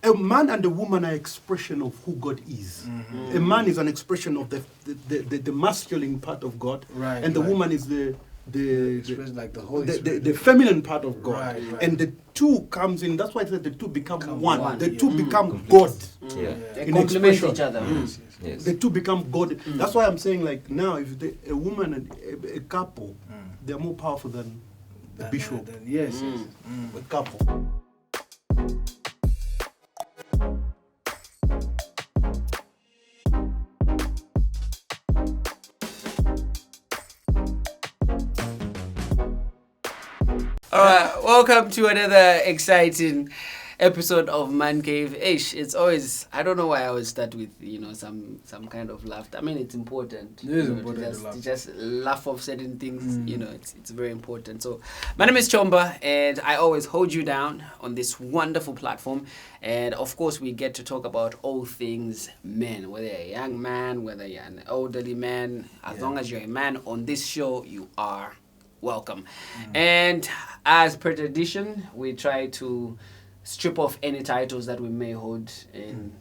a man and a woman are expression of who God is. A man is an expression of the masculine part of God, and the woman is the feminine part of God, and the two comes in. That's why I said the two become one. The two become God. They complement each other. Yes. The two become God. That's why I'm saying, like, now, if a woman and a couple, they're more powerful than a bishop. A couple. All right, welcome to another exciting episode of MANCAVE. It's always, I don't know why I always start with, some kind of laughter. I mean, it's important. It is important to just laugh off certain things. It's very important. So, my name is Chomba, and I always hold you down on this wonderful platform. And of course, we get to talk about all things men, whether you're a young man, whether you're an elderly man. As long as you're a man on this show, you are welcome. And as per tradition, we try to strip off any titles that we may hold in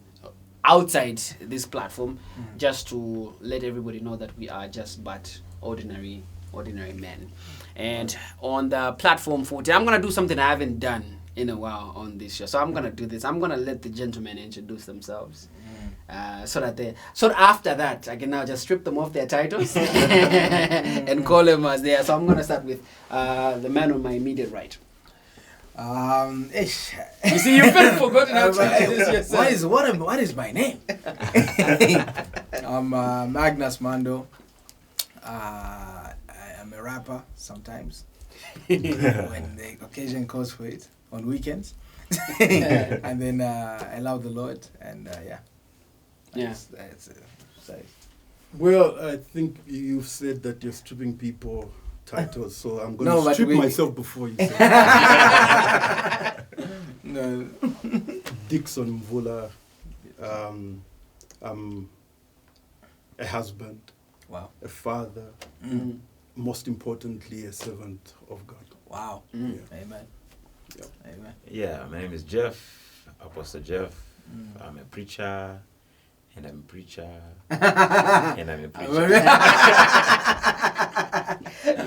outside this platform, just to let everybody know that we are just but ordinary men. And on the platform for today, I'm gonna do something I haven't done in a while on this show. So I'm gonna do this. I'm gonna let the gentlemen introduce themselves. So that after that I can now just strip them off their titles and call them as they are. So I'm gonna start with the man on my immediate right. You see, you felt forgotten how to introduce yourself. What is my name? I'm Magnus Mando. I am a rapper sometimes when the occasion calls for it, on weekends. And then I love the Lord, and That's Well, I think you've said that you're stripping people titles, so I'm going to strip myself before you say No. Dixon Mvula. I'm a husband, a father, most importantly, a servant of God. Wow. Yeah. Amen. Yep. Amen. Yeah, my name is Jeff, Apostle Jeff. I'm a preacher, and I'm a preacher, and I'm a preacher.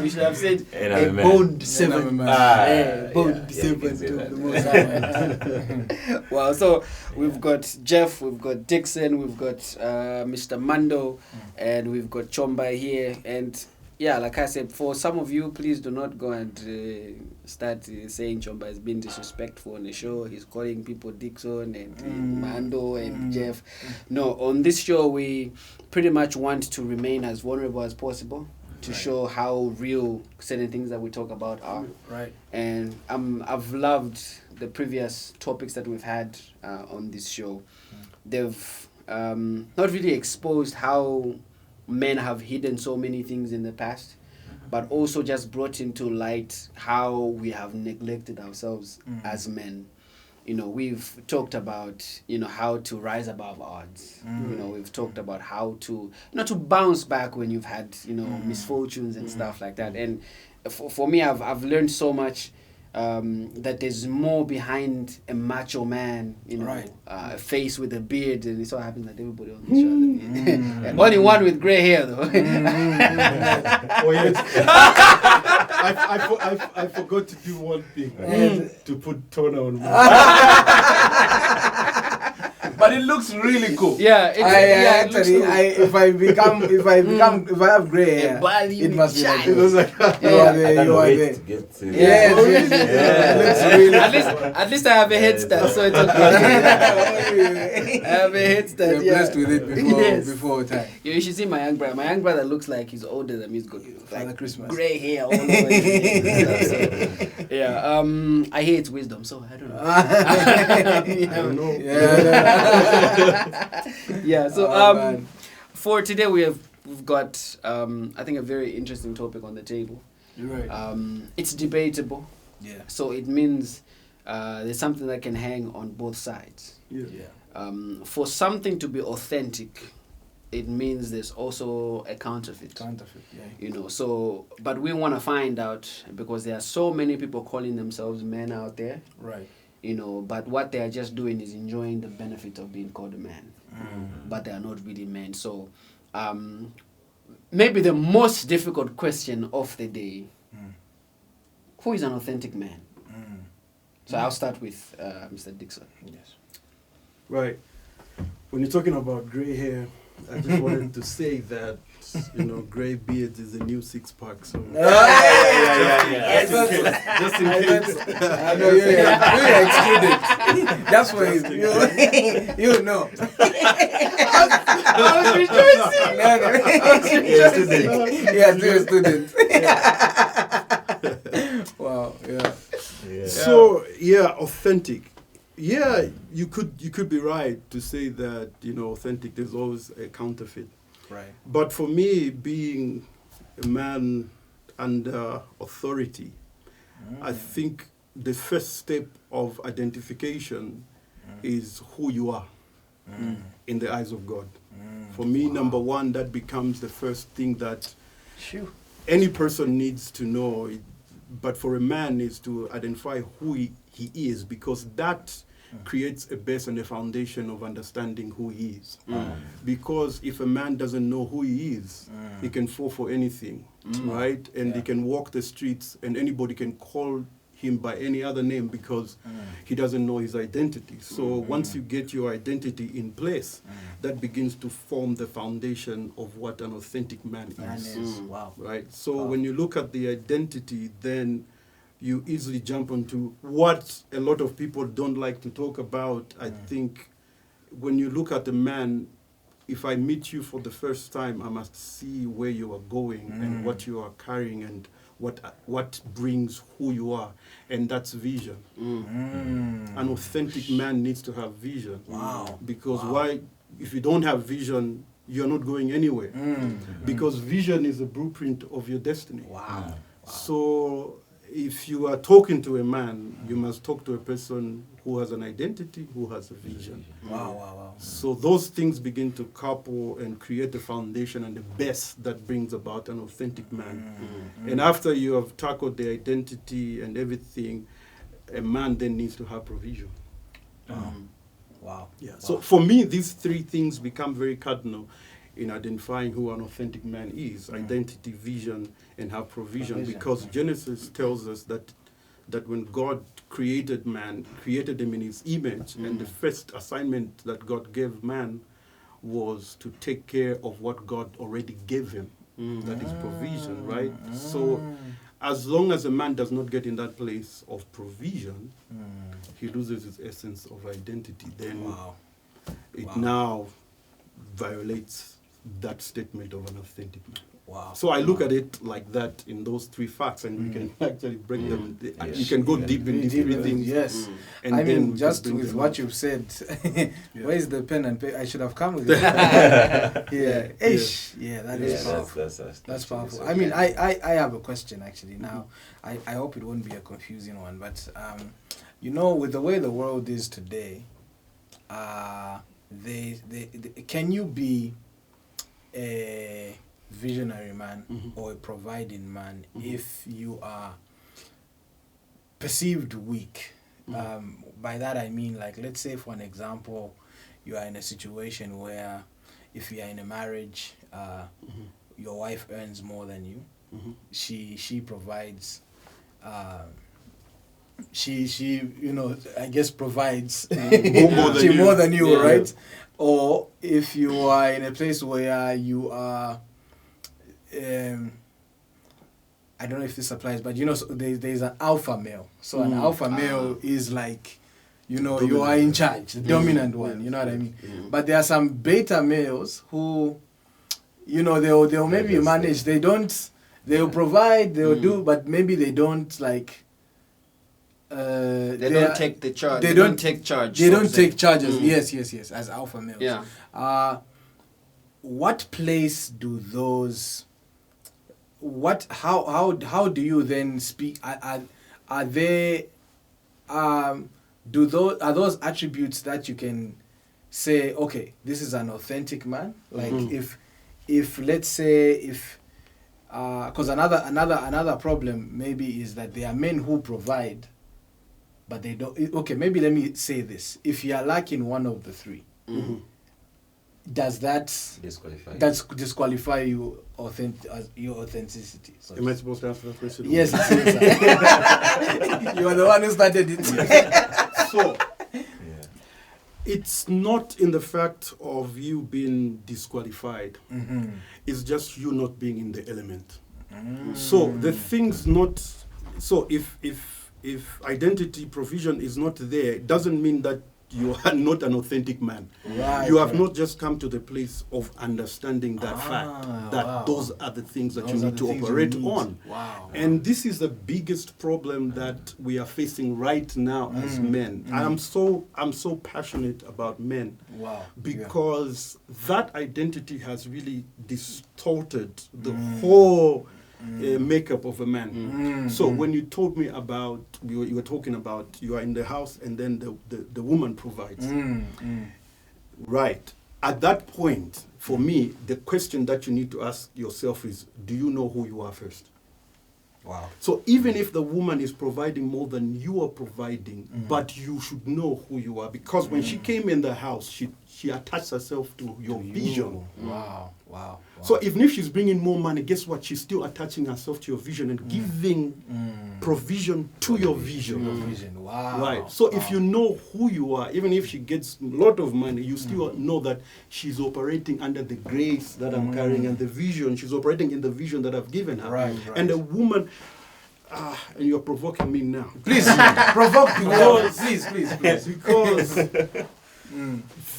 We should have said And a I'm a boned servant. Boned servant servant of the Most High. Wow, so we've got Jeff, we've got Dixon, we've got Mr. Mando, and we've got Chomba here. And yeah, like I said, for some of you, please do not go and start saying Chomba has been disrespectful on the show. He's calling people Dixon and Mando and Jeff. No, on this show, we pretty much want to remain as vulnerable as possible to show how real certain things that we talk about are. Right. And I've loved the previous topics that we've had on this show. They've not really exposed how men have hidden so many things in the past, but also just brought into light how we have neglected ourselves as men. We've talked about, how to rise above odds. We've talked about how to, to bounce back when you've had, misfortunes and stuff like that. And for me, I've learned so much that there's more behind a macho man, a face with a beard, and it so happens that everybody on the show. Only one with grey hair, though. Oh, yes. I forgot to do one thing. To put toner on me. But it looks really cool. Yeah, if I have grey hair, it must be like this. You are there. To get to At least I have a head start, so it's okay. I have a head start. You're blessed with it before time. You should see my young brother. My young brother looks like he's older than me. He's got Father Christmas. Grey hair all over his head. I hear it's wisdom, so I don't know. So for today we've got I think a very interesting topic on the table. You're right. It's debatable. Yeah. So it means there's something that can hang on both sides. For something to be authentic, it means there's also a counterfeit. So, but we want to find out, because there are so many people calling themselves men out there. Right. you know, but what they are just doing is enjoying the benefit of being called a man, but they are not really men. So maybe the most difficult question of the day, who is an authentic man? So I'll start with Mr. Dixon. Yes. Right. When you're talking about gray hair, I just wanted to say that, you know, gray beards is the new six-pack. So Yeah. just in case. I know you're excluded. That's why you know. I was rejoicing. You're a student. Wow. Yeah. So authentic. Yeah, you could be right to say that, you know, authentic. There's always a counterfeit. Right. But for me, being a man under authority, I think the first step of identification is who you are in the eyes of God. For me, number one, that becomes the first thing that any person needs to know. But for a man is to identify who he is, because that creates a base and a foundation of understanding who he is. Because if a man doesn't know who he is, he can fall for anything, right? And he can walk the streets and anybody can call him by any other name because he doesn't know his identity. So once you get your identity in place, that begins to form the foundation of what an authentic man is. Wow. Right? So when you look at the identity, then you easily jump onto what a lot of people don't like to talk about. I think when you look at a man, if I meet you for the first time, I must see where you are going and what you are carrying and what brings who you are, and that's vision. An authentic man needs to have vision. Wow. Because if you don't have vision, you're not going anywhere. Because vision is a blueprint of your destiny. Wow. So if you are talking to a man, you must talk to a person who has an identity, who has a vision. Wow. So those things begin to couple and create the foundation and the base that brings about an authentic man. And after you have tackled the identity and everything, a man then needs to have provision. Wow. Yeah. So for me, these three things become very cardinal in identifying who an authentic man is: identity, vision, and have provision. Because Genesis tells us that when God created man, created him in his image, and the first assignment that God gave man was to take care of what God already gave him. That is provision, right? So as long as a man does not get in that place of provision, he loses his essence of identity. Then it now violates that statement of an authentic man. Wow. So I look at it like that in those three facts, and we can actually break them. You can go deep in these three things. Yes. And I then mean, we just can bring with them what out. you've said, where is the pen and paper? I should have come with it. That is powerful. That's powerful. I mean, I have a question actually. Now, I hope it won't be a confusing one, but you know, with the way the world is today, can you be a visionary man or a providing man if you are perceived weak? By that I mean, like, let's say for an example, you are in a situation where if you are in a marriage, your wife earns more than you. She provides. She you know, I guess provides more than you, right? Or if you are in a place where you are, I don't know if this applies, but you know, so there's an alpha male. So an alpha male is like, you know, Dominant. you are in charge, the dominant one. You know what I mean? But there are some beta males who, you know, they'll maybe manage. They'll provide, they'll do, but maybe they don't like. They don't take the charge. They don't take charge. They don't take charges. Yes, as alpha males. Yeah. What place do those? How do you then speak? Are they? Are those attributes that you can say, okay, this is an authentic man? Like if let's say because another problem maybe is that there are men who provide, but they don't. Okay, maybe let me say this: if you are lacking one of the three, does that disqualify you your authenticity? So Am I supposed to answer that question? yes, you are the one who started it. So, it's not in the fact of you being disqualified. It's just you not being in the element. So the thing's not. So if identity provision is not there, it doesn't mean that you are not an authentic man. Right, You have not just come to the place of understanding that fact, that those are the things that you need to operate on. Wow. And this is the biggest problem that we are facing right now as men. And I'm so passionate about men. Wow. Because that identity has really distorted the whole makeup of a man. So when you told me about, you were talking about you are in the house and then the woman provides. Right. At that point, for me, the question that you need to ask yourself is, do you know who you are first? Wow. So even if the woman is providing more than you are providing, but you should know who you are, because when she came in the house, she attached herself to your vision. Wow. So even if she's bringing more money, guess what? She's still attaching herself to your vision and giving provision to your vision. Wow. Right. So if you know who you are, even if she gets a lot of money, you still know that she's operating under the grace that I'm carrying and the vision. She's operating in the vision that I've given her. Right. And the woman, and you're provoking me now. Please provoke me. Please. Because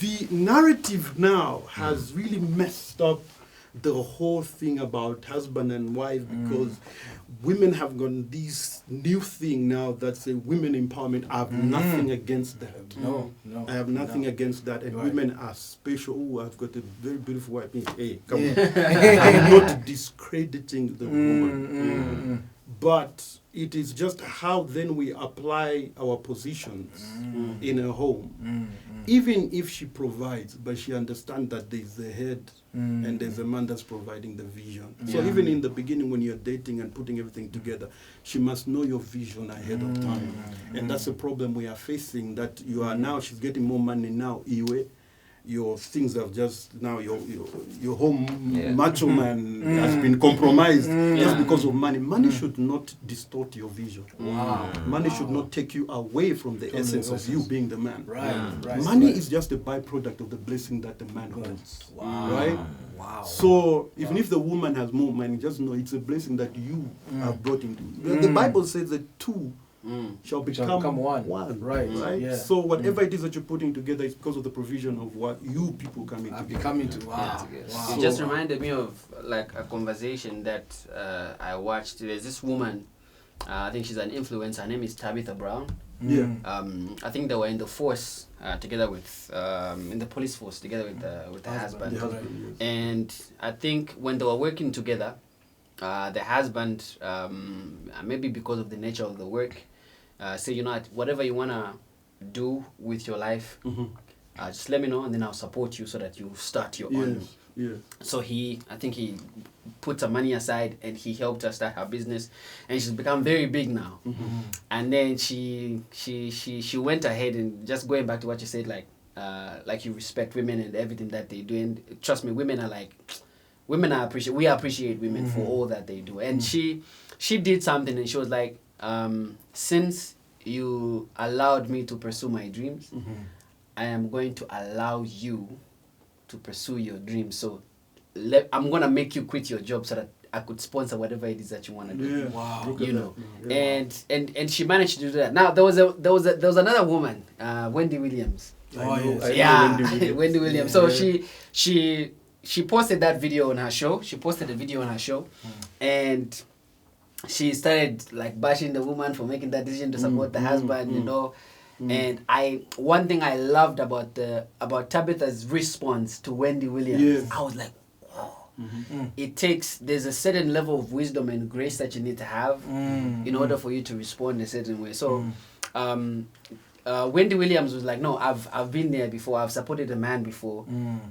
the narrative now has really messed up the whole thing about husband and wife, because women have gone this new thing now that's a women empowerment. I have nothing against that. No. I have nothing against that. And women are special. Oh, I've got a very beautiful wife. Hey, come on. I'm not discrediting the woman. But it is just how then we apply our positions in a home. Even if she provides, but she understands that there's a head and there's a man that's providing the vision. So even in the beginning when you're dating and putting everything together, she must know your vision ahead of time. And that's a problem we are facing, that you are now, she's getting more money now, Iwe. Your things have just now your home macho man has been compromised just because of money. Money should not distort your vision. Money should not take you away from the essence of you being the man. Money is just a byproduct of the blessing that the man holds. Right? So even if the woman has more money, just know it's a blessing that you have brought into. The Bible says that two shall become one. Right. Yeah. So whatever it is that you're putting together is because of the provision of what you people come into. Wow. It just reminded me of like a conversation that I watched. There's this woman, I think she's an influencer. Her name is Tabitha Brown. Yeah. I think they were in the force together with in the police force together with the husband. And I think when they were working together, the husband, maybe because of the nature of the work, say, you know, whatever you want to do with your life, just let me know and then I'll support you so that you start your own. So I think he put some money aside and he helped her start her business, and she's become very big now. And then she went ahead, and just going back to what you said, like you respect women and everything that they do, and trust me, we appreciate women for all that they do. And she did something, and she was like, since you allowed me to pursue my dreams, I am going to allow you to pursue your dreams. So I'm going to make you quit your job so that I could sponsor whatever it is that you want to do. Wow. You know. And she managed to do that. Now there was another woman, Wendy Williams. Wendy Williams. So she posted that video on her show. She posted a video on her show, and she started like bashing the woman for making that decision to support the husband, you know. And one thing I loved about Tabitha's response to Wendy Williams, I was like, wow. There's a certain level of wisdom and grace that you need to have in order for you to respond a certain way. So Wendy Williams was like, no, I've been there before. I've supported a man before,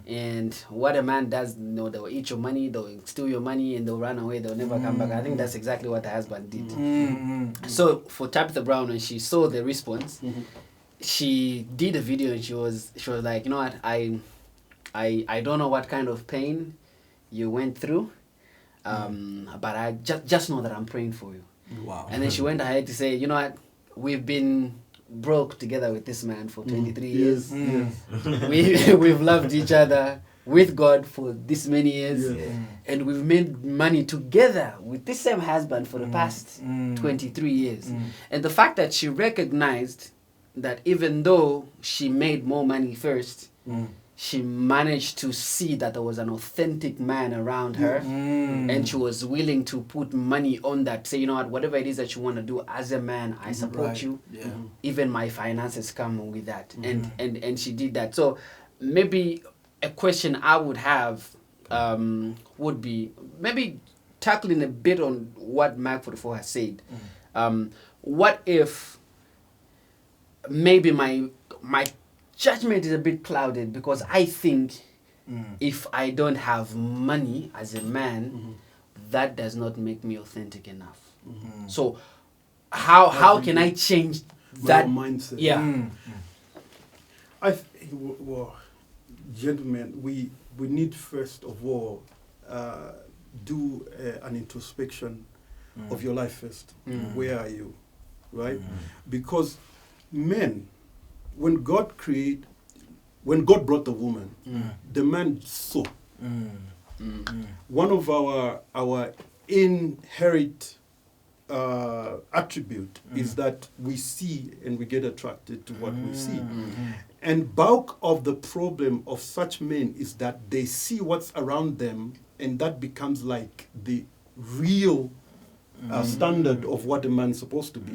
and what a man does, they'll eat your money, they'll steal your money, and they'll run away. They'll never come back. I think that's exactly what the husband did. So for Tabitha Brown, when she saw the response, she did a video, and she was like, you know what, I don't know what kind of pain you went through, but I just know that I'm praying for you. Wow. And then she went ahead to say, you know what, we've been broke together with this man for 23 years. We've loved each other with God for this many years, and we've made money together with this same husband for the past 23 years. And the fact that she recognized that even though she made more money first, she managed to see that there was an authentic man around her, and she was willing to put money on that. Say, you know what, whatever it is that you want to do as a man, I support you. Yeah. Even my finances come with that. And she did that. So maybe a question I would have would be maybe tackling a bit on what Mark 44 has said. What if maybe my judgment is a bit clouded because I think if I don't have money as a man, that does not make me authentic enough. So how can I change that mindset? Yeah. Well, gentlemen, we need first of all do an introspection of your life first. Where are you, right? Because men, when God brought the woman, the man saw. One of our inherent attribute is that we see and we get attracted to what we see. And bulk of the problem of such men is that they see what's around them, and that becomes like the real standard of what a man's supposed to be.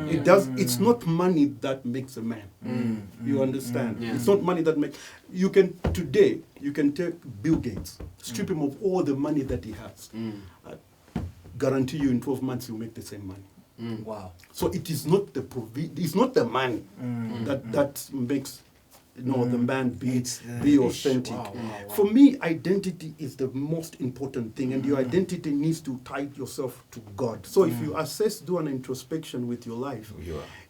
It's not money that makes a man. You understand? It's not money that makes. You can take Bill Gates, strip him of all the money that he has. I guarantee you in 12 months he'll make the same money. Wow. So it is not it's not the money that makes the man be authentic. Wow. For me, identity is the most important thing, and your identity needs to tie yourself to God. So if you do an introspection with your life,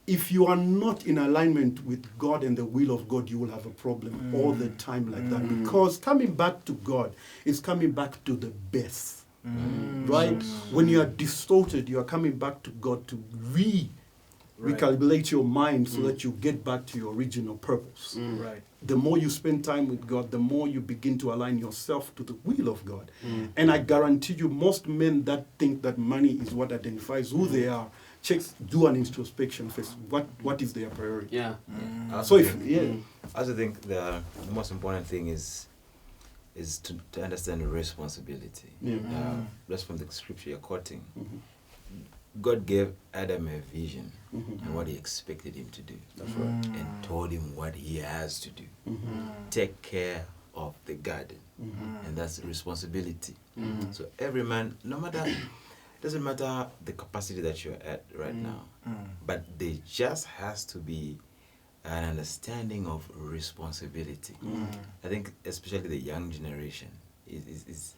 if you are not in alignment with God and the will of God, you will have a problem all the time like that. Because coming back to God is coming back to the best. Right? When you are distorted, you are coming back to God to recalibrate your mind so that you get back to your original purpose. Right. The more you spend time with God, the more you begin to align yourself to the will of God. And I guarantee you, most men that think that money is what identifies who they are, do an introspection first. What is their priority? Yeah. I also think the most important thing is to understand responsibility. That's from the scripture you're quoting. God gave Adam a vision and what he expected him to do. That's right. And told him what he has to do. Take care of the garden. And that's responsibility. So every man, doesn't matter the capacity that you're at right now, but there just has to be an understanding of responsibility. I think especially the young generation is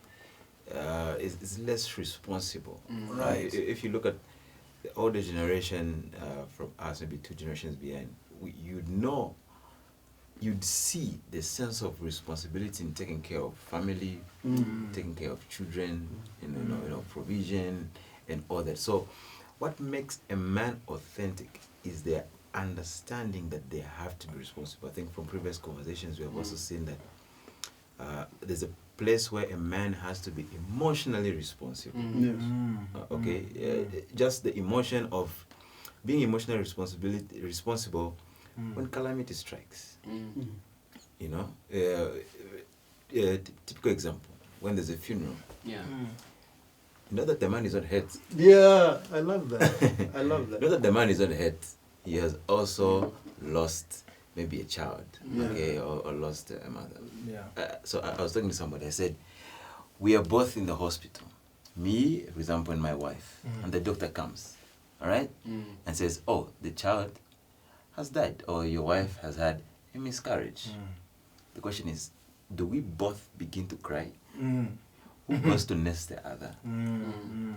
less responsible. Right. If you look at the older generation from us, maybe 2 generations behind, you'd see the sense of responsibility in taking care of family, taking care of children, provision and all that. So what makes a man authentic is their understanding that they have to be responsible. I think from previous conversations we have also seen that there's a place where a man has to be emotionally responsible. Just the emotion of being emotionally responsible when calamity strikes. Typical example, when there's a funeral. You know that the man is not hurt. Yeah, I love that. I love that. You know that the man is not hurt. He has also lost maybe a child, or lost a mother. So I was talking to somebody. I said, we are both in the hospital. Me, for example, and my wife. And the doctor comes, all right, and says, oh, the child has died or your wife has had a miscarriage. The question is, do we both begin to cry? Who goes to nurse the other?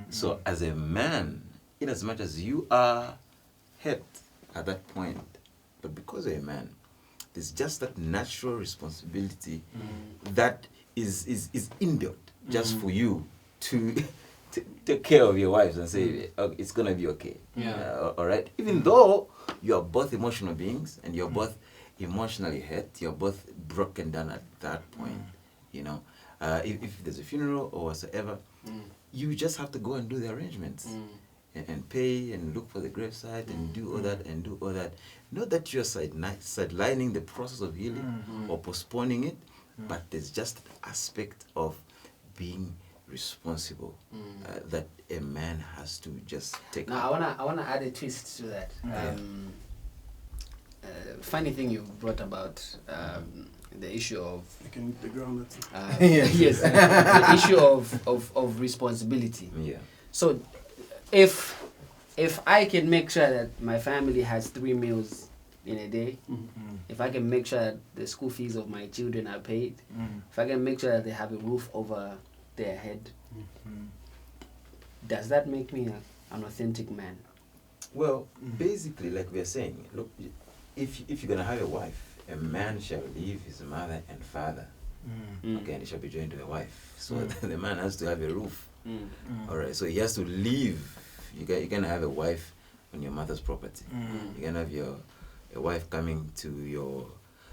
So as a man, in as much as you are hurt at that point, but because you're a man, there's just that natural responsibility that is inbuilt just for you to take care of your wives and say, oh, it's going to be okay. All right? Even though you are both emotional beings and you're both emotionally hurt, you're both broken down at that point, you know. If there's a funeral or whatsoever, you just have to go and do the arrangements and pay and look for the gravesite and do all that and do all that. Not that you're sidelining the process of healing or postponing it, but there's just an aspect of being responsible that a man has to just take. Now I wanna add a twist to that. Funny thing you brought about the issue of You can hit the ground. yes, the issue of responsibility. Yeah. So if I can make sure that my family has 3 meals in a day, if I can make sure that the school fees of my children are paid, if I can make sure that they have a roof over their head, does that make me an authentic man? Well, basically, like we are saying, look, if you're going to have a wife, a man shall leave his mother and father. Okay, and he shall be joined to a wife. So the man has to have a roof. All right, so he has to leave. You're going to have a wife on your mother's property. You're going to have a wife coming to your...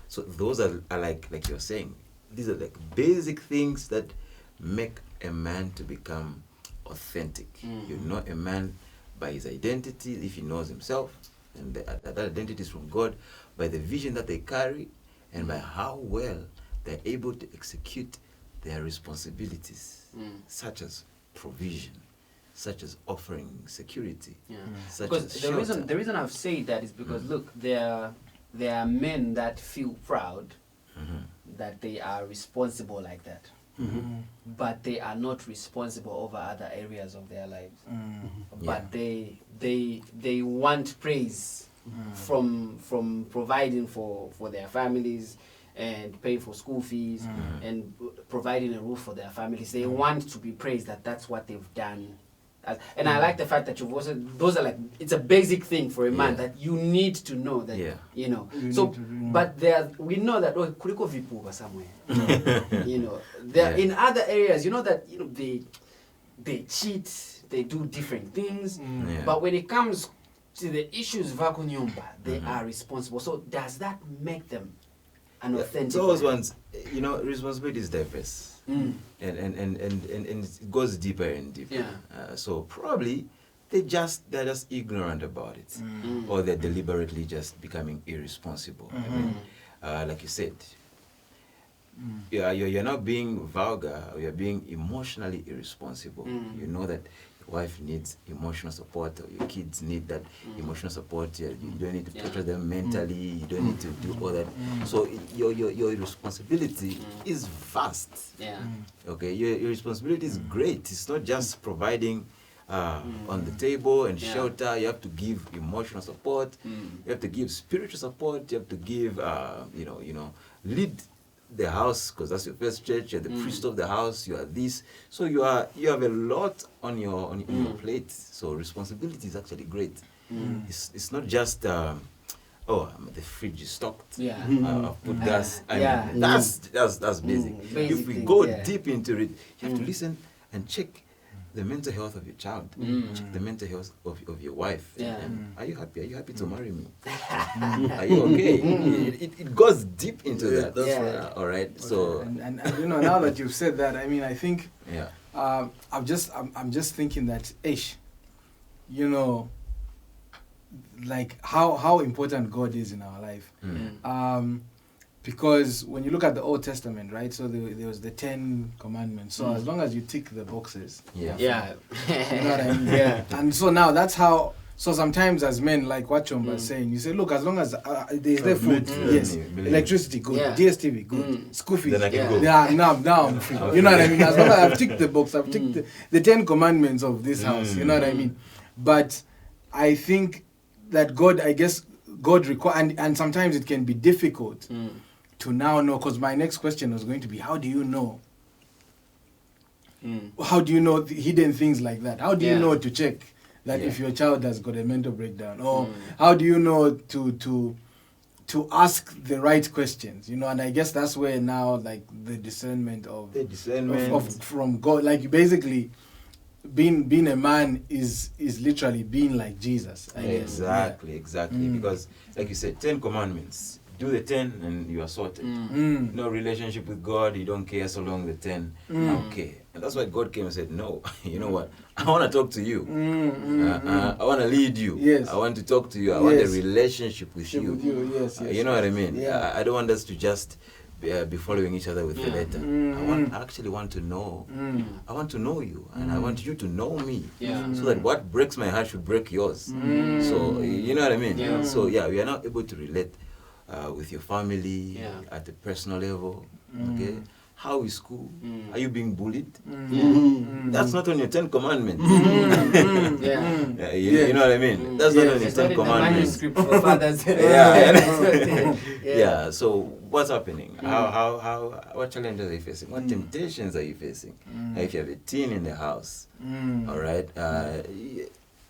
So those are like you're saying, these are like basic things that make a man to become authentic. You know a man by his identity, if he knows himself, and that identity is from God, by the vision that they carry, and by how well they're able to execute their responsibilities, such as provision, such as offering security, such Because as the reason I've said that is because look, there are men that feel proud that they are responsible like that. But they are not responsible over other areas of their lives. But they want praise from providing for their families and paying for school fees and providing a roof for their families. They want to be praised that that's what they've done. And I like the fact that you've also, those are like, it's a basic thing for a man that you need to know that, you know. But we know that, oh, kuliko vipuga somewhere. You know, there in other areas, you know that, you know, they cheat, they do different things. But when it comes to the issues vako nyumba, they are responsible. So does that make them an authentic those man? ones, you know, responsibility is diverse. And it goes deeper and deeper. So probably they're just ignorant about it, or they're deliberately just becoming irresponsible. I mean, like you said, you're not being vulgar, or you're being emotionally irresponsible. You know that your wife needs emotional support, or your kids need that emotional support. You don't need to torture them mentally. You don't need to do all that. So your responsibility is vast. Okay, your responsibility is great. It's not just providing on the table and shelter. You have to give emotional support. You have to give spiritual support. You have to give, lead the house, because that's your first church. You're the priest of the house. You are this. So you have a lot on your plate. So responsibility is actually great. It's not just the fridge is stocked. I've put gas. That's basic. If we go deep into it, you have to listen and check the mental health of your child. Check the mental health of your wife. And are you happy? Are you happy to marry me? Are you okay? It goes deep into that. That's right. All right. So and you know, now that you've said that, I mean, I think I'm just thinking that you know, like how important God is in our life. Because when you look at the Old Testament, right? So there was the 10 commandments. So as long as you tick the boxes, you know what I mean? And so now that's how. So sometimes as men, like what Chomba is saying, you say, look, as long as there's the food, yes, electricity, good, DSTV, good, school fees, then I can go. Now I'm free. You know what I mean? As long as I've ticked the box, I've ticked the 10 commandments of this house. You know what I mean? But I think that God, I guess God require, and sometimes it can be difficult to now know, because my next question was going to be, how do you know? How do you know the hidden things like that? How do you know to check that if your child has got a mental breakdown? Or how do you know to ask the right questions? You know, and I guess that's where now, like, the discernment of from God, like, basically being a man is literally being like Jesus. I guess. Exactly. Because, like you said, 10 commandments. Do the 10 and you are sorted. No relationship with God, you don't care so long the 10. Okay. And that's why God came and said, no, you know what? I want to talk to you. I want to lead you. Yes. I want to talk to you. I want a relationship with you. Yes. You know what I mean? Yeah. I don't want us to just be following each other with the letter. I actually want to know. I want to know you, and I want you to know me. So that what breaks my heart should break yours. So, you know what I mean? So, we are now able to relate with your family at a personal level. Okay, how is school? Are you being bullied? That's not on your 10 commandments. You know what I mean? That's not on your 10 commandments. So what's happening? What challenges are you facing? What temptations are you facing? If you have a teen in the house, all right,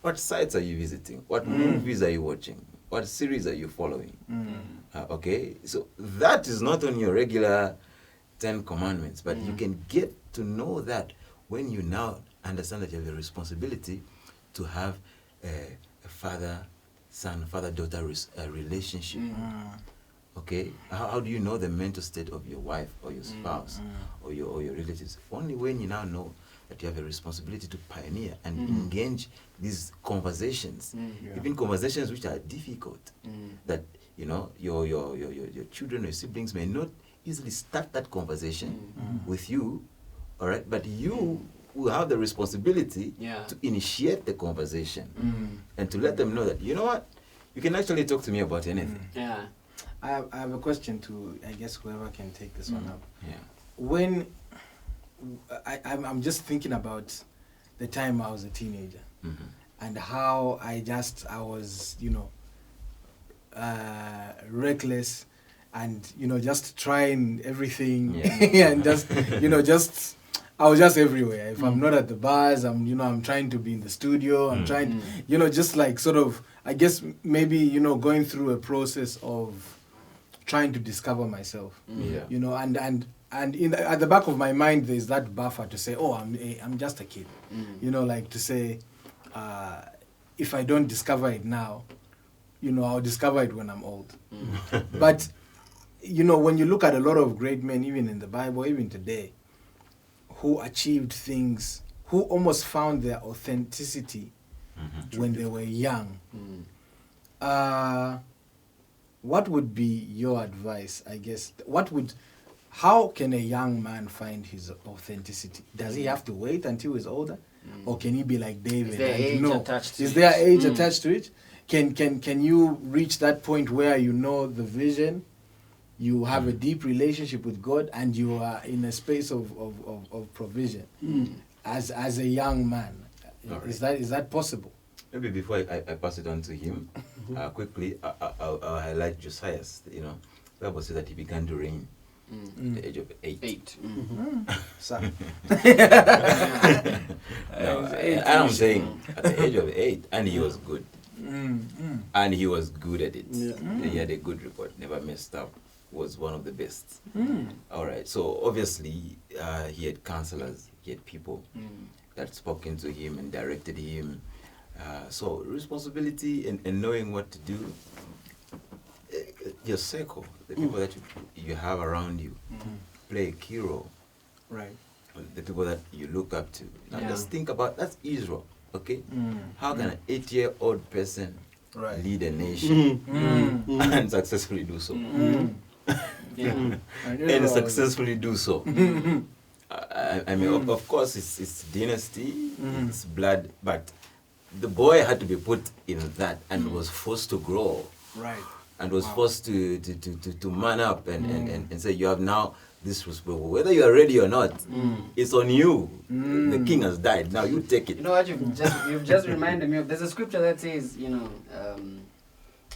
what sites are you visiting? What movies are you watching? What series are you following? Okay, so that is not on your regular 10 commandments, but you can get to know that when you now understand that you have a responsibility to have a father-son, father-daughter relationship. Okay, how do you know the mental state of your wife or your spouse or your relatives? Only when you now know that you have a responsibility to pioneer and engage these conversations, even conversations which are difficult, that you know your children or your siblings may not easily start that conversation with you, all right, but you will have the responsibility to initiate the conversation and to let them know that, you know what, you can actually talk to me about anything. I have a question to, I guess, whoever can take this one up. When I'm just thinking about the time I was a teenager and how I was, you know, reckless and, you know, just trying everything and just, you know, I was just everywhere. If I'm not at the bars, I'm trying to be in the studio. I'm trying, you know, just like sort of, I guess maybe, you know, going through a process of trying to discover myself. You know, and at the back of my mind, there's that buffer to say, oh, I'm just a kid. You know, like to say, if I don't discover it now, you know, I'll discover it when I'm old. But, you know, when you look at a lot of great men, even in the Bible, even today, who achieved things, who almost found their authenticity when they were young, what would be your advice, I guess? How can a young man find his authenticity? Does he have to wait until he's older? Or can he be like David? Is there age attached to it? Can you reach that point where you know the vision, you have a deep relationship with God, and you are in a space of provision as a young man? Right. Is that possible? Maybe before I pass it on to him, quickly, I'll highlight Josias. You know, the Bible says that he began to reign at the age of 8. I'm saying at the age of 8, and he was good. And he was good at it. He had a good report, never messed up, was one of the best. All right, so obviously he had counselors, he had people that spoke into him and directed him. So responsibility and knowing what to do. Your circle, the people that you have around you, play a key role. Right. The people that you look up to. Now just think about, that's Israel, okay? How can an 8-year-old person lead a nation and successfully do so? And successfully do so. I mean, of course, it's dynasty, it's blood, but the boy had to be put in that and was forced to grow. Right. And was forced to man up and say, you have now this responsibility. Whether you are ready or not, it's on you. The king has died. Now you take it. You know what? You've just reminded me of. There's a scripture that says, you know,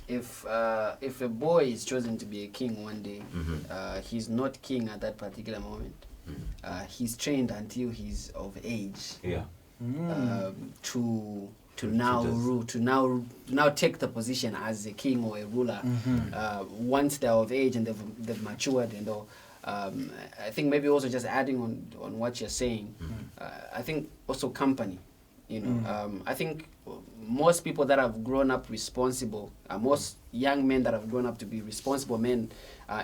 if a boy is chosen to be a king one day, he's not king at that particular moment. He's trained until he's of age. Yeah. To now rule, to now take the position as a king or a ruler. Once they're of age and they've matured and all. I think maybe also just adding on what you're saying. I think also company. You know, I think most people that have grown up responsible, most young men that have grown up to be responsible men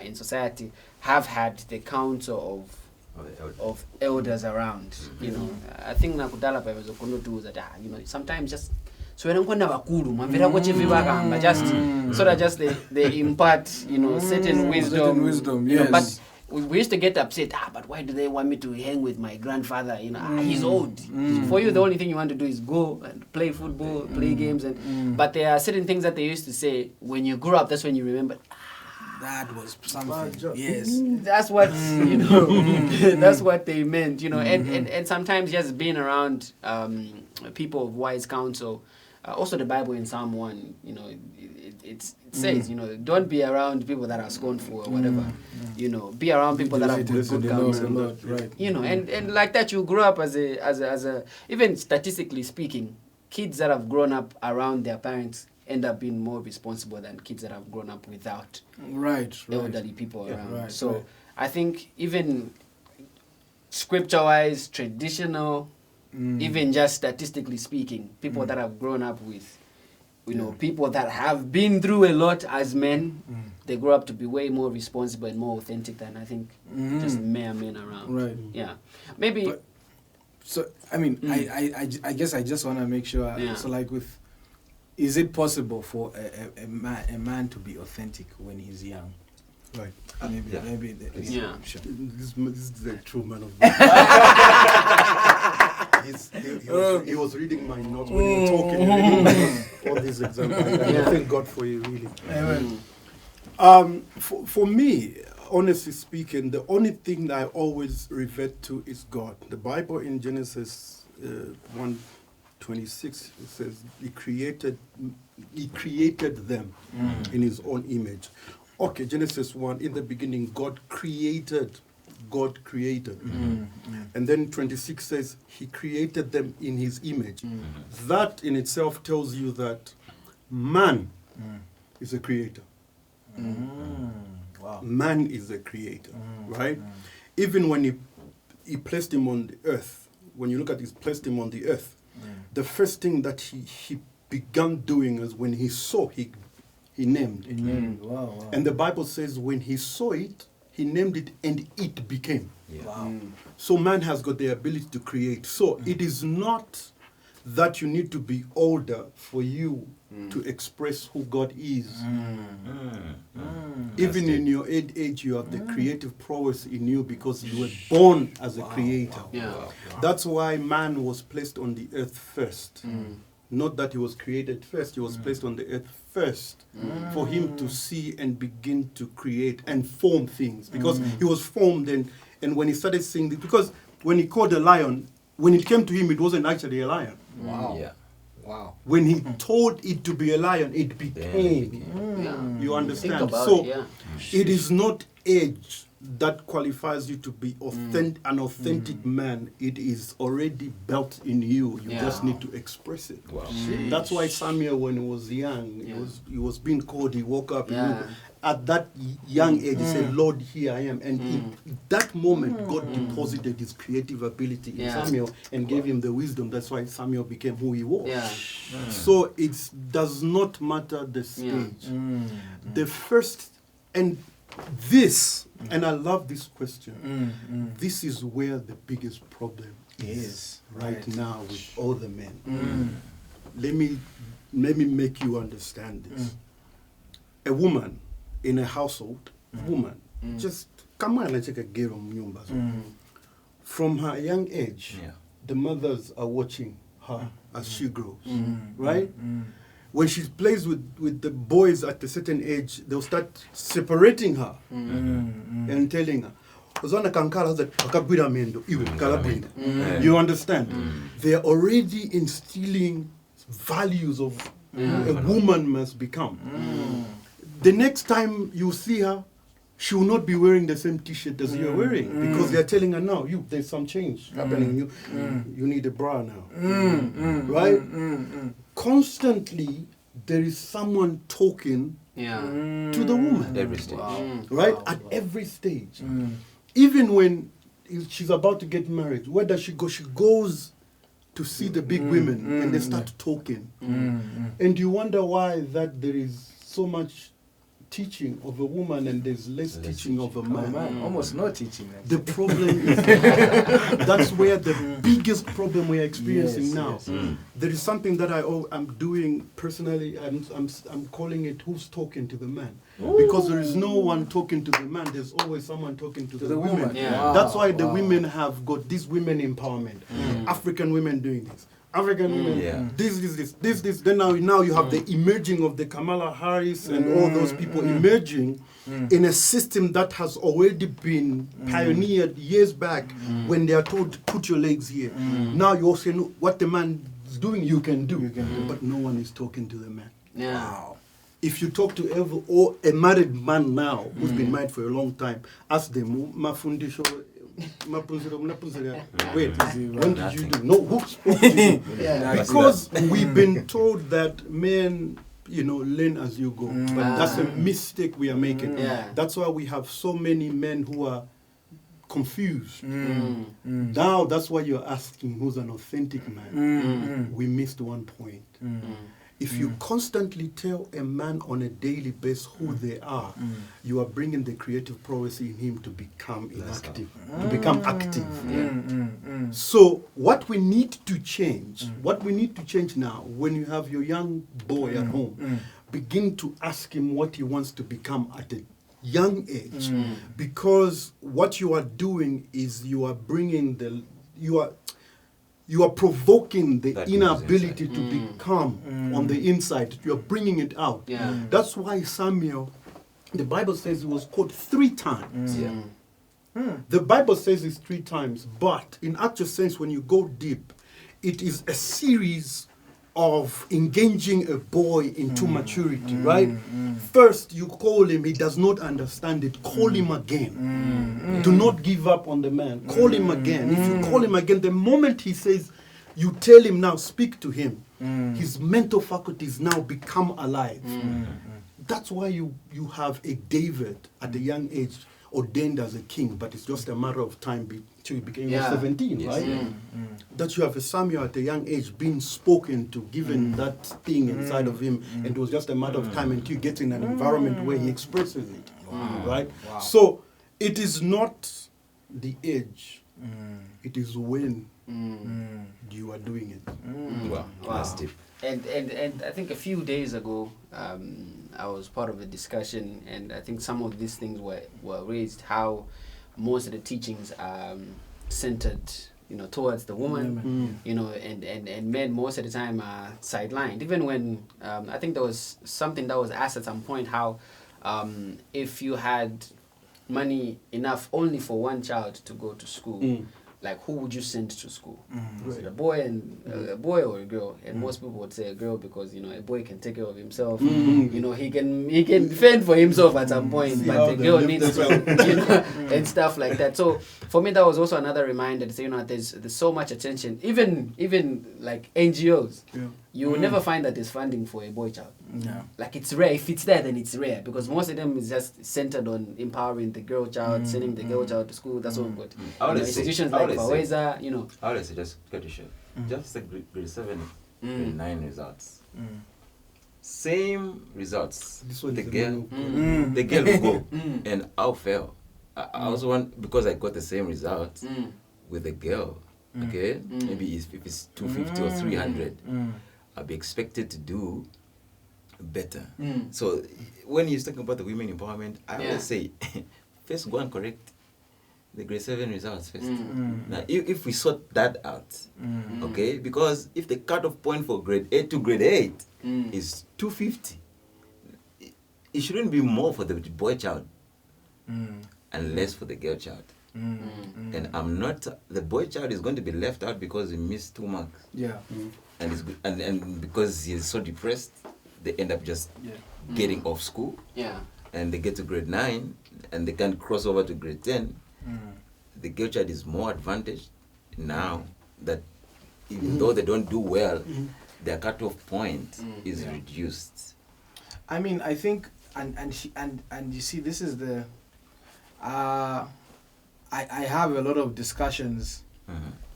in society, have had the counsel of elders around. You know, I think nakudala pa do that. You know, sometimes just so when I'm just so that just they impart, you know, certain wisdom. You know, but we used to get upset, but why do they want me to hang with my grandfather? You know, he's old. For you, the only thing you want to do is go and play football, play games. But there are certain things that they used to say, when you grow up, that's when you remember, that was something. Yes. That's what, you know, that's what they meant, you know. And sometimes just being around people of wise counsel. Also the Bible in Psalm 1, you know, it says, you know, don't be around people that are scornful or whatever. You know, be around people that have good counsel. Right. You know, and like that you grow up as a even statistically speaking, kids that have grown up around their parents end up being more responsible than kids that have grown up without elderly people around. So I think even scripture-wise, traditional, even just statistically speaking, people that have grown up with, you know, people that have been through a lot as men, they grow up to be way more responsible and more authentic than I think just mere men around. Right. Yeah. Maybe. But, so I mean, I guess I just want to make sure. So like is it possible for a man to be authentic when he's young? Right. Maybe. Sure. This is the true man of God. He was reading my notes when you were talking. All these examples. I thank God for you, really. Amen. For me, honestly speaking, the only thing that I always revert to is God. The Bible in Genesis 1:26 it says He created them in His own image. Okay, Genesis 1, in the beginning, God created. And then 26 says He created them in His image. That in itself tells you that man is a creator. Wow. Man is a creator, right? Even when he placed him on the earth, when you look at placed him on the earth, the first thing that he began doing is when he saw, he named. Wow. And the Bible says when he saw it, he named it and it became. Wow. So man has got the ability to create. So it is not that you need to be older for you to express who God is. Even in your age, you have the creative prowess in you because you were born as a creator. That's why man was placed on the earth first. Not that he was created first, he was placed on the earth first for him to see and begin to create and form things. Because he was formed and when he started seeing this, because when he called a lion, when it came to him, it wasn't actually a lion. Wow. Yeah. Wow. When he told it to be a lion, it became. You understand? It is not age that qualifies you to be an authentic man. It is already built in you. You just need to express it. Wow. That's why Samuel, when he was young, he was being called. He woke up. At that young age, he said, "Lord, here I am." And in that moment, God deposited His creative ability in Samuel and gave him the wisdom. That's why Samuel became who he was. So it does not matter the stage. The first, and this, and I love this question, this is where the biggest problem is right now with all the men. Let me make you understand this. A woman in a household, just come on and check a girl from her young age, the mothers are watching her as she grows, right? When she plays with the boys at a certain age, they'll start separating her and telling her, you understand? They're already instilling values of a woman must become. The next time you see her, she will not be wearing the same T-shirt as you're wearing, because they're telling her now, there's some change happening. You need a bra now, right? Constantly, there is someone talking to the woman. Every stage. Right? At every stage. Even when she's about to get married, where does she go? She goes to see the big women, and they start talking. And you wonder why that there is so much teaching of a woman and there's less teaching of a man. Almost no teaching. The problem is that's where the biggest problem we're experiencing now. There is something that I'm doing personally. I'm calling it "Who's Talking to the Man?" Because there is no one talking to the man. There's always someone talking to the woman. Yeah. That's why the women have got this women empowerment. African women doing this. African women, this. Then now you have the emerging of the Kamala Harris and all those people emerging in a system that has already been pioneered years back when they are told, put your legs here. Now you also know what the man is doing, you can do. But no one is talking to the man. Yeah. Wow. If you talk to a married man now who's been married for a long time, ask them, mafundisho. Wait, when did you do? No, who spoke to you? Because we've been told that men, learn as you go. But that's a mistake we are making. That's why we have so many men who are confused. Now that's why you're asking who's an authentic man. We missed one point. If you constantly tell a man on a daily basis who they are, you are bringing the creative prowess in him to become inactive, to become active. So what we need to change now, when you have your young boy at home, begin to ask him what he wants to become at a young age, because what you are doing is you are bringing you are provoking the that inability to become on the inside. You are bringing it out. That's why Samuel, the Bible says he was called 3 times. The Bible says it's 3 times, but in actual sense, when you go deep, it is a series of engaging a boy into maturity, right? First, you call him, he does not understand it. Call him again. Do not give up on the man. Call him again. If you call him again, the moment he says, you tell him now, speak to him, his mental faculties now become alive. That's why you have a David at a young age ordained as a king, but it's just a matter of time till he became 17, right? That you have a Samuel at a young age being spoken to, given that thing inside of him, and it was just a matter of time until he gets in an environment where he expresses it, right? So it is not the age, it is when you are doing it. Wow, that's deep. And I think a few days ago, I was part of a discussion, and I think some of these things were raised, how most of the teachings are centered, towards the woman, and men most of the time are sidelined. Even when, I think there was something that was asked at some point, how if you had money enough only for one child to go to school, like, who would you send to school? Is it a boy or a girl? And most people would say a girl, because a boy can take care of himself. He can fend for himself at some point, but the girl needs to, and stuff like that. So for me, that was also another reminder to say, there's so much attention. Even like NGOs, you will never find that there's funding for a boy child. Like, it's rare. If it's there, then it's rare, because most of them is just centered on empowering the girl child, sending the girl child to school. That's all good. Institutions like Faweza, I would say, just cut it short. Just the grade 7, grade 9 results. Same results. This one the girl will go, and I'll fail. I also want, because I got the same results with a girl. Okay, maybe if it's 250 or 300, I'll be expected to do better. So when you're talking about the women empowerment, I always say, first go and correct the grade 7 results first. Now, if we sort that out, okay, because if the cutoff point for grade 8 to grade 8 is 250, it shouldn't be more for the boy child and less for the girl child. And I'm not, the boy child is going to be left out because he missed 2 marks. Yeah. And it's good, and because he's so depressed, they end up just getting off school. Yeah. And they get to grade 9 and they can cross over to grade 10. The girl child is more advantaged now that even though they don't do well, their cutoff point is reduced. I mean, I think, and you see, this is the, I have a lot of discussions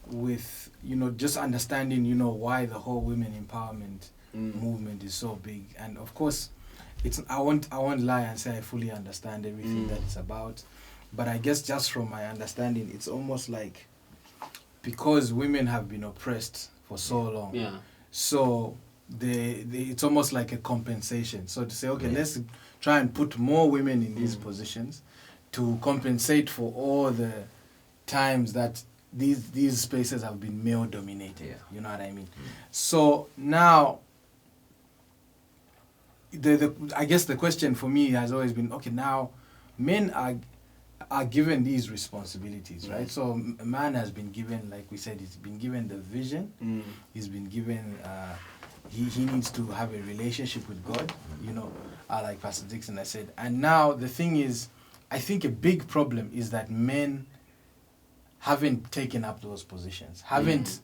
with, just understanding, why the whole women empowerment movement is so big. And of course, I won't lie and say I fully understand everything that it's about. But I guess just from my understanding, it's almost like because women have been oppressed for so long, so it's almost like a compensation. So to say, okay, let's try and put more women in these positions to compensate for all the times that these spaces have been male dominated. You know what I mean? So now, I guess the question for me has always been, okay, now men are given these responsibilities, right? So a man has been given, like we said, he's been given the vision. He's been given, he needs to have a relationship with God, like Pastor Dixon has said. And now the thing is, I think a big problem is that men haven't taken up those positions, haven't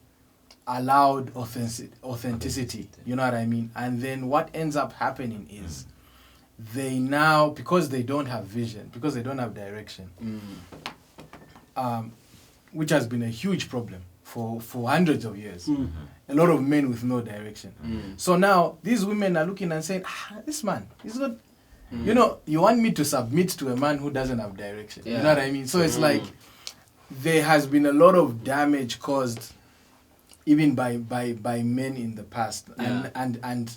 allowed authenticity, you know what I mean? And then what ends up happening is they now, because they don't have vision, because they don't have direction, which has been a huge problem for hundreds of years. A lot of men with no direction. So now these women are looking and saying, this man, he's good. You want me to submit to a man who doesn't have direction. You know what I mean? So it's like there has been a lot of damage caused even by men in the past. And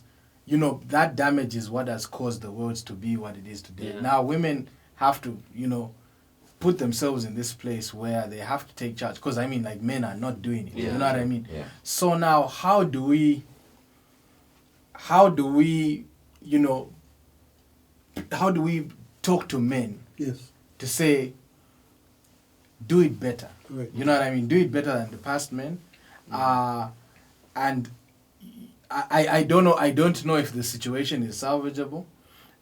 that damage is what has caused the world to be what it is today. Now women have to, put themselves in this place where they have to take charge. Because men are not doing it. You know what I mean? So now how do we talk to men to say, do it better? Right. You know what I mean? Do it better than the past men. And I don't know. I don't know if the situation is salvageable,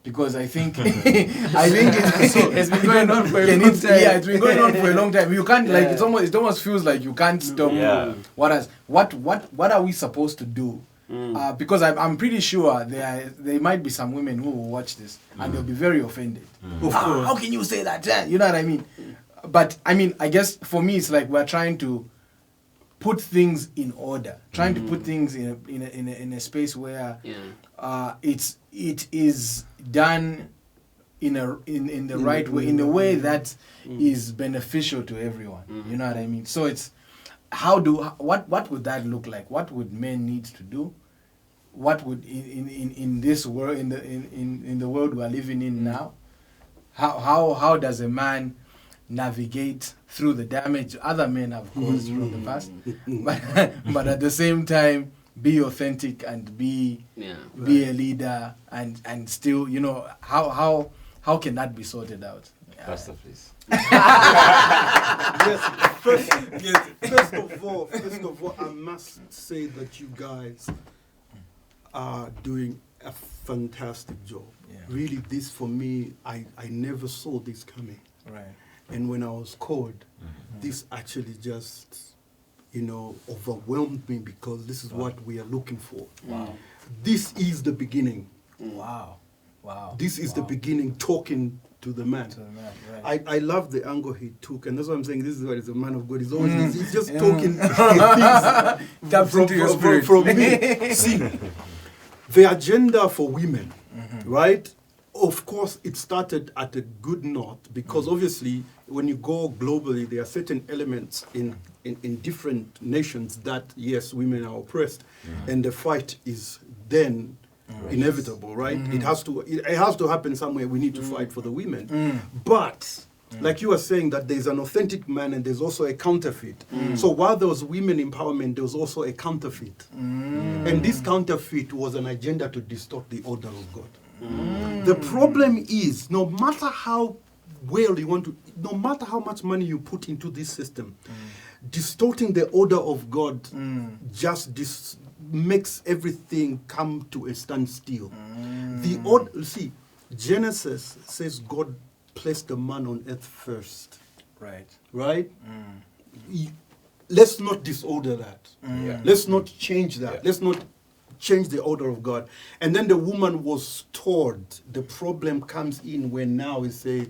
because I think it's been going on for a long time. Yeah, it's been going on for a long time. You can't it almost feels like you can't stop. What are we supposed to do? Because I'm pretty sure there might be some women who will watch this and they'll be very offended. How can you say that? You know what I mean? But I guess for me it's like we're trying to put things in order, trying to put things in a space where it is done in the right way, in a way that is beneficial to everyone. You know what I mean? So it's what would that look like? What would men need to do? What would in this world, in the world we're living in now? How does a man navigate through the damage other men have caused from the past, but at the same time be authentic and be a leader and still, how can that be sorted out? Pastor, please. First of all, I must say that you guys are doing a fantastic job. Really, this for me, I never saw this coming. Right. And when I was called, this actually just, overwhelmed me, because this is what we are looking for. Wow. This is the beginning. Wow. This is the beginning, talking to the man. Right. I love the angle he took, and that's why I'm saying this is what is a man of God. He's always he's just talking things from me. See, the agenda for women, right? Of course, it started at a good note, because obviously when you go globally, there are certain elements in different nations that, yes, women are oppressed, and the fight is then inevitable, right? It has to happen somewhere. We need to fight for the women. But like you were saying, that there's an authentic man and there's also a counterfeit. So while there was women empowerment, there was also a counterfeit. And this counterfeit was an agenda to distort the order of God. The problem is, no matter how well you want to, no matter how much money you put into this system, distorting the order of God just makes everything come to a standstill. The order, see, Genesis says God placed the man on earth first. Right. Right? Let's not disorder that. Yeah. Let's not change that. Yeah. Let's not change the order of God. And then the woman was stored. The problem comes in when now we say,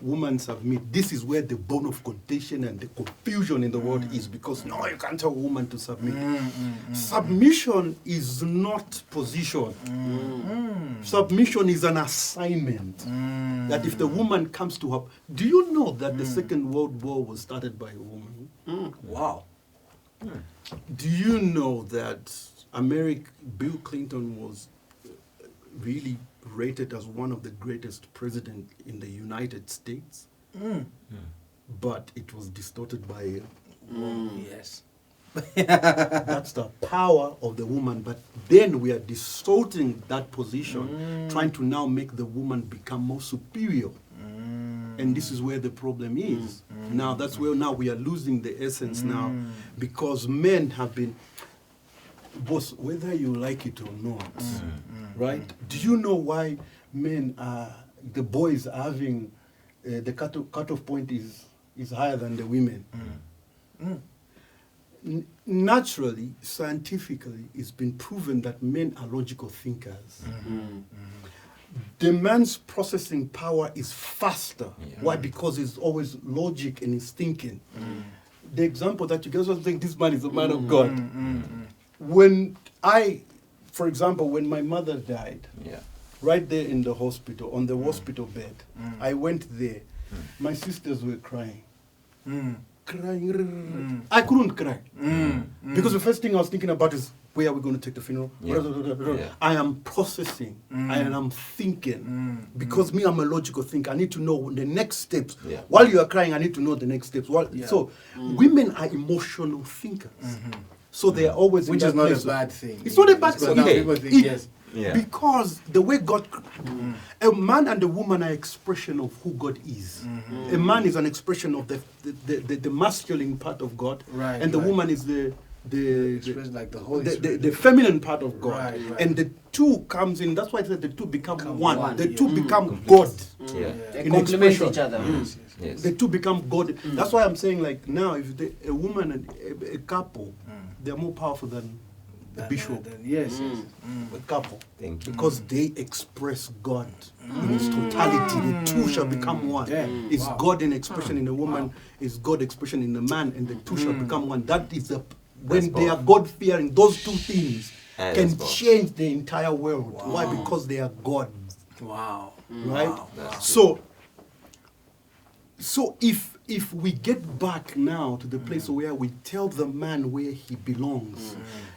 woman submit. This is where the bone of contention and the confusion in the world is, because no, you can't tell a woman to submit. Submission is not position. Submission is an assignment. That if the woman comes to her, do you know that the Second World War was started by a woman? Wow. Do you know that Bill Clinton was really rated as one of the greatest presidents in the United States? But it was distorted by a woman. Yes. That's the power of the woman. But then we are distorting that position, trying to now make the woman become more superior. And this is where the problem is. Now, that's where now we are losing the essence now, because men have been, boss, whether you like it or not, right? Do you know why men are, the boys are having, the cutoff point is higher than the women? Naturally, scientifically, it's been proven that men are logical thinkers. The man's processing power is faster. Why? Because it's always logic and he's thinking. The example that you guys will think this man is a man of God. When for example, when my mother died, right there in the hospital, on the hospital bed, I went there. My sisters were crying. Crying. I couldn't cry. Because the first thing I was thinking about is, where are we going to take the funeral? I am processing. I am thinking. Because me, I'm a logical thinker. I need to know the next steps. While you are crying, I need to know the next steps. So women are emotional thinkers. So they are always which in is that not place. a bad thing. It's not a bad thing. People think, yes. Because the way God, a man and a woman are expression of who God is. A man is an expression of the masculine part of God, and the woman is the like the Holy Spirit. The feminine part of God. And the two comes in. That's why I said the two become one. The two become God. They complement each other. Yes. The two become God. That's why I'm saying, like, now, if a woman and a couple, they're more powerful than a bishop. A couple. Thank you. Because they express God in its totality. The two shall become one. It's God in expression in the woman, it's God expression in the man, and the two shall become one. That is when they are God-fearing, those two things can change the entire world. Why? Because they are God. Right? Wow. So if we get back now to the place where we tell the man where he belongs,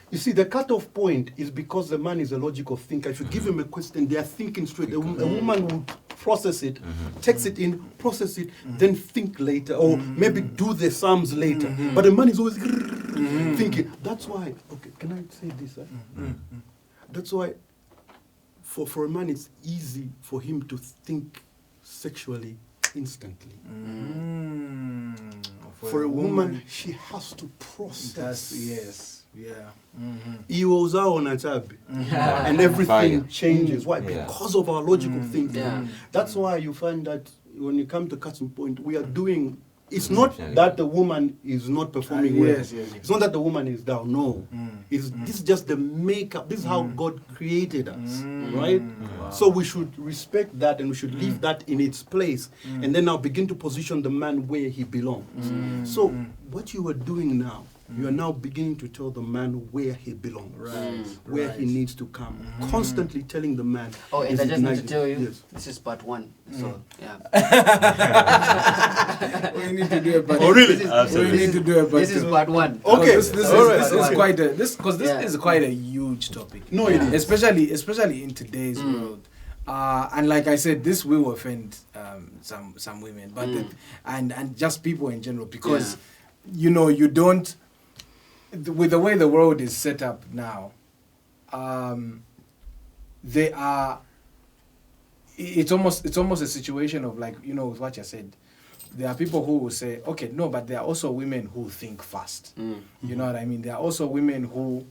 you see, the cutoff point is because the man is a logical thinker. If you give him a question, they are thinking straight. A woman will process it, takes it in, process it, then think later, or maybe do the sums later. But the man is always thinking. That's why, okay, can I say this? That's why for a man it's easy for him to think sexually instantly. For a woman, she has to process. And everything changes. Why? Because of our logical thinking. That's why you find that when you come to cutting point, we are doing. It's not that the woman is not performing well. It's not that the woman is down. No, this is just the makeup. This is how God created us, right? So we should respect that and we should leave that in its place, and then now begin to position the man where he belongs. So what you are doing now, you are now beginning to tell the man where he belongs, where he needs to come. Constantly telling the man. Oh, and I just need to tell you, this is part one. So, we need to do a part. Oh, really? We need to do a part. This is part one. Okay, this is quite a huge topic. No, it is. Especially in today's world. And like I said, this will offend some women, but and just people in general, because you don't. With the way the world is set up now, it's almost a situation of like, you know, with what you said. There are people who will say, okay, no, but there are also women who think fast. You know what I mean? There are also women who,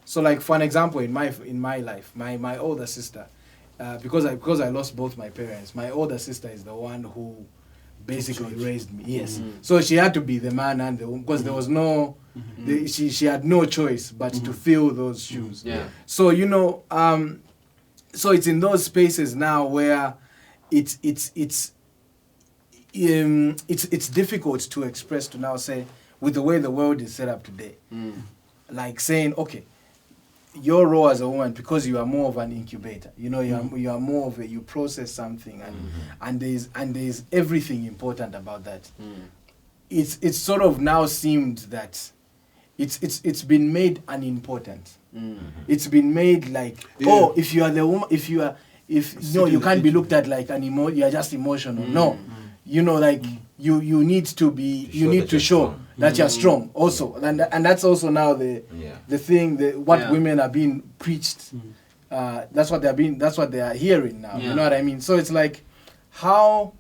so like for an example, in my life, my older sister, because I lost both my parents, my older sister is the one who basically raised me. Yes, so she had to be the man and the woman, because there was no, she had no choice but to fill those shoes. Yeah. So you know, so it's in those spaces now where it's difficult to express, to now say, with the way the world is set up today, like saying, okay, your role as a woman, because you are more of an incubator, you know, you are more of a, you process something, and there's everything important about that. It's sort of now seemed that it's been made unimportant. It's been made like, oh, if you are the woman, no, you can't be looked at like you are just emotional. No, you know, like you need to be, you need to show that you're strong also, and that's also now the thing, what women are being preached. That's what they are hearing now. You know what I mean? So it's like how,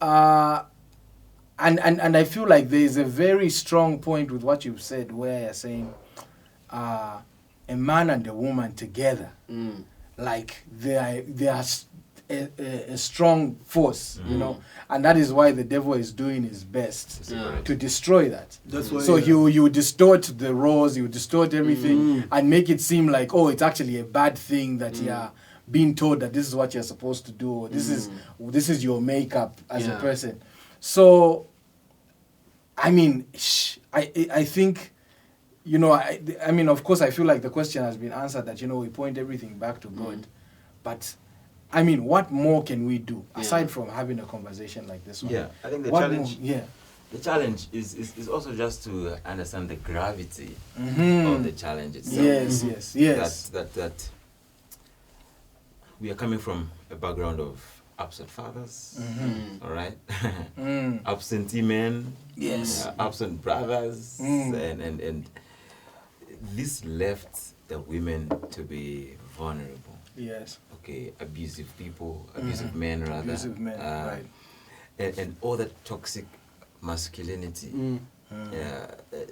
and I feel like there is a very strong point with what you've said, where you're saying a man and a woman together, like they are a strong force, you know, and that is why the devil is doing his best to destroy that. That's why. So you distort the roles, you distort everything, and make it seem like, oh, it's actually a bad thing that you're being told that this is what you're supposed to do, or this is your makeup as a person. So, I mean, I think, you know, I mean, of course, I feel like the question has been answered, that, you know, we point everything back to God, but I mean, what more can we do aside from having a conversation like this one? Yeah, I think the What challenge. more? The challenge is also just to understand the gravity of the challenge itself. Yes. That we are coming from a background of absent fathers, all right, absentee men, absent brothers, and this left the women to be vulnerable. Yes. Okay, abusive people, abusive men rather. Abusive men, right. And all that toxic masculinity.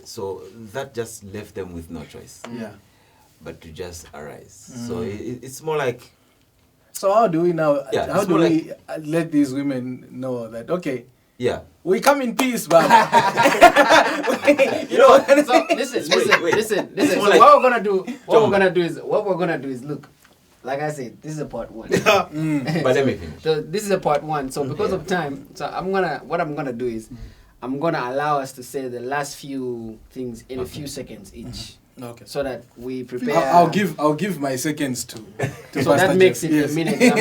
So that just left them with no choice. But to just arise. So it's more like. So how do we now? How do we like, let these women know that, okay? Yeah. We come in peace, but you know. So listen. So like, what we're gonna do is look. Like I said, this is a part one. But let me finish. So this is a part one. So because of time, so what I'm gonna do is I'm gonna allow us to say the last few things in a few seconds each. Okay. So that we prepare. I'll give my seconds to so Pastor that makes it a minute.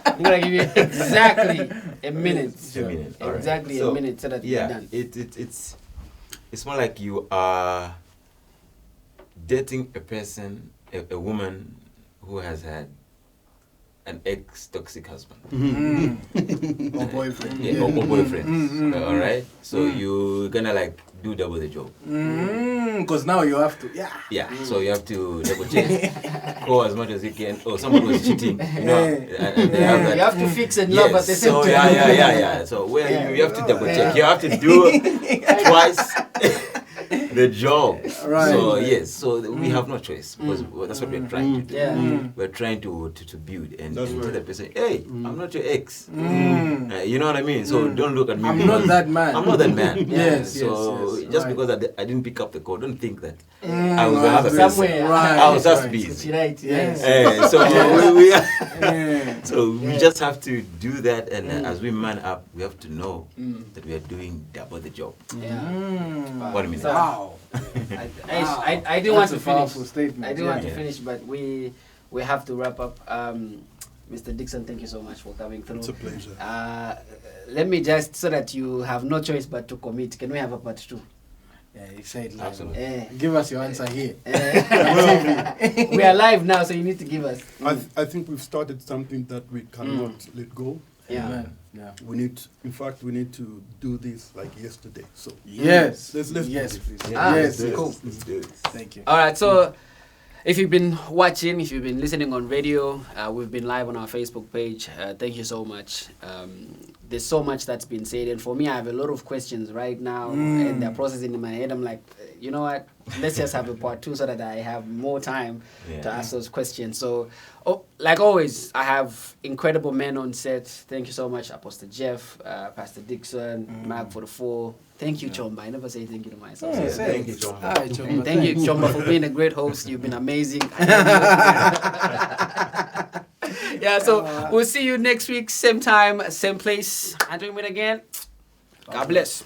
I'm gonna give you exactly a minute. Exactly a minute so that we're done. It's more like you are dating a person, a woman who has had an ex-toxic husband. Or boyfriend. Or boyfriend. All right? So you're gonna like do double the job. Because now you have to, so you have to double check. Go as much as you can. Oh, someone was cheating. You know, and they have that. You have to fix and love at the same time. Yeah. So you have to double check. You have to do twice the job. Right. So yes, so we have no choice, because that's what we're trying to do. We're trying to build and tell the person, hey, I'm not your ex. You know what I mean? So don't look at me. I'm not that man. I'm not that man. Yes. Just because I didn't pick up the call, don't think that I was another person. Somewhere. I was just busy. Right. Yes. So we just have to do that, and as we man up, we have to know that we are doing double the job. What a minute. Wow. I didn't want to finish. Statement. I didn't want to finish, but we have to wrap up. Mr. Dixon, thank you so much for coming through. It's a pleasure. Let me just, so that you have no choice but to commit. Can we have a part 2? Yeah, you said live. Absolutely. Give us your answer here. We are live now, so you need to give us. I think we've started something that we cannot let go. Yeah. We need to do this like yesterday. So yes, let's yes, do this. please. Yes, yes, cool. Let's do it. Thank you. All right, so If you've been watching, if you've been listening on radio, we've been live on our Facebook page. Thank you so much. There's so much that's been said, and for me, I have a lot of questions right now, and they're processing in my head. I'm like, you know what? Let's just have a part 2 so that I have more time to ask those questions. So, like always, I have incredible men on set. Thank you so much, Apostle Jeff, Pastor Dixon, Mark for the 4. Thank you, Chomba. I never say thank you to myself. Thank you, Chomba. Hi, Chomba. And thank you, Chomba, for being a great host. You've been amazing. Yeah, so we'll see you next week, same time, same place. Until we meet again, God bless.